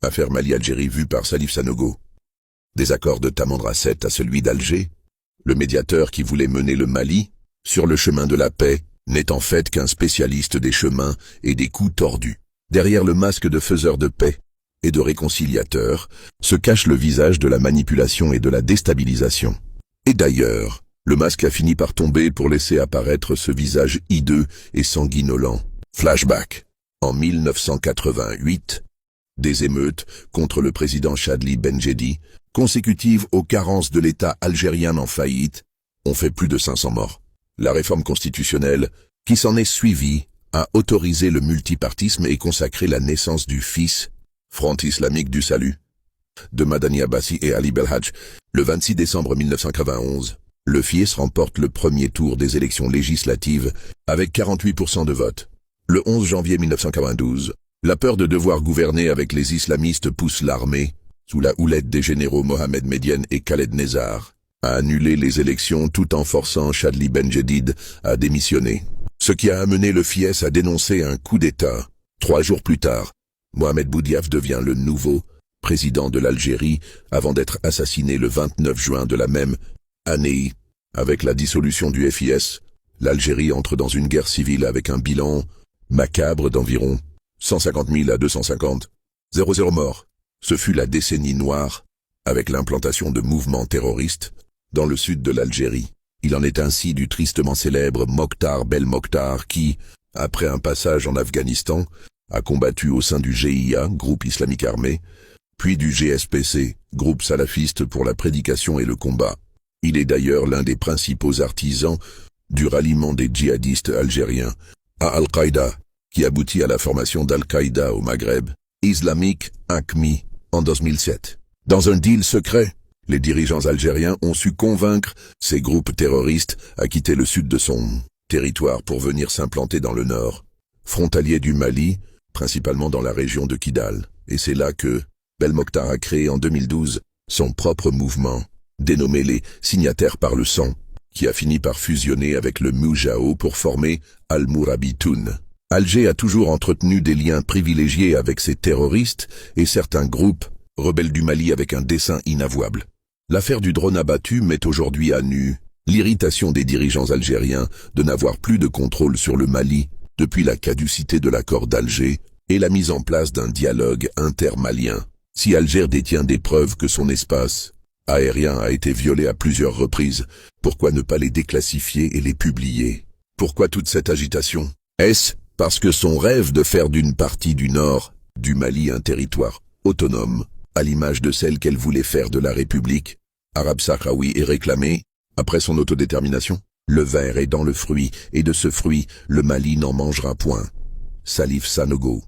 Affaire Mali-Algérie vue par Salif Sanogo. Des accords de Tamanrasset à celui d'Alger. Le médiateur qui voulait mener le Mali sur le chemin de la paix n'est en fait qu'un spécialiste des chemins et des coups tordus. Derrière le masque de faiseur de paix et de réconciliateur se cache le visage de la manipulation et de la déstabilisation. Et d'ailleurs, le masque a fini par tomber pour laisser apparaître ce visage hideux et sanguinolent. Flashback. En 1988, des émeutes contre le président Chadli Benjeddi, consécutives aux carences de l'État algérien en faillite, ont fait plus de 500 morts. La réforme constitutionnelle, qui s'en est suivie, a autorisé le multipartisme et consacré la naissance du fils, Front islamique du salut, de Madani Abbasi et Ali Belhadj. Le 26 décembre 1991, le FIES remporte le premier tour des élections législatives avec 48% de vote. Le 11 janvier 1992, la peur de devoir gouverner avec les islamistes pousse l'armée, sous la houlette des généraux Mohamed Medienne et Khaled Nezzar, à annuler les élections tout en forçant Chadli Benjeddi à démissionner. Ce qui a amené le FIES à dénoncer un coup d'État. 3 jours plus tard, Mohamed Boudiaf devient le nouveau président de l'Algérie avant d'être assassiné le 29 juin de la même année. Avec la dissolution du FIS, l'Algérie entre dans une guerre civile avec un bilan macabre d'environ 150 000 à 250 000 morts. Ce fut la décennie noire, avec l'implantation de mouvements terroristes dans le sud de l'Algérie. Il en est ainsi du tristement célèbre Mokhtar Belmokhtar qui, après un passage en Afghanistan, a combattu au sein du GIA, groupe islamique armé, puis du GSPC, groupe salafiste pour la prédication et le combat. Il est d'ailleurs l'un des principaux artisans du ralliement des djihadistes algériens à Al-Qaïda, qui aboutit à la formation d'Al-Qaïda au Maghreb, islamique AQMI, en 2007. Dans un deal secret, les dirigeants algériens ont su convaincre ces groupes terroristes à quitter le sud de son territoire pour venir s'implanter dans le nord, frontalier du Mali, principalement dans la région de Kidal. Et c'est là que Belmokhtar a créé en 2012 son propre mouvement, dénommé les Signataires par le sang, qui a fini par fusionner avec le Moujao pour former Al-Mourabitoun. Alger a toujours entretenu des liens privilégiés avec ces terroristes et certains groupes rebelles du Mali avec un dessein inavouable. L'affaire du drone abattu met aujourd'hui à nu l'irritation des dirigeants algériens de n'avoir plus de contrôle sur le Mali depuis la caducité de l'accord d'Alger et la mise en place d'un dialogue intermalien. Si Alger détient des preuves que son espace aérien a été violé à plusieurs reprises, pourquoi ne pas les déclassifier et les publier? Pourquoi toute cette agitation? Est-ce parce que son rêve de faire d'une partie du nord du Mali un territoire autonome, à l'image de celle qu'elle voulait faire de la République arabe sahraoui et réclamée, après son autodétermination? Le ver est dans le fruit, et de ce fruit, le Mali n'en mangera point. Salif Sanogo.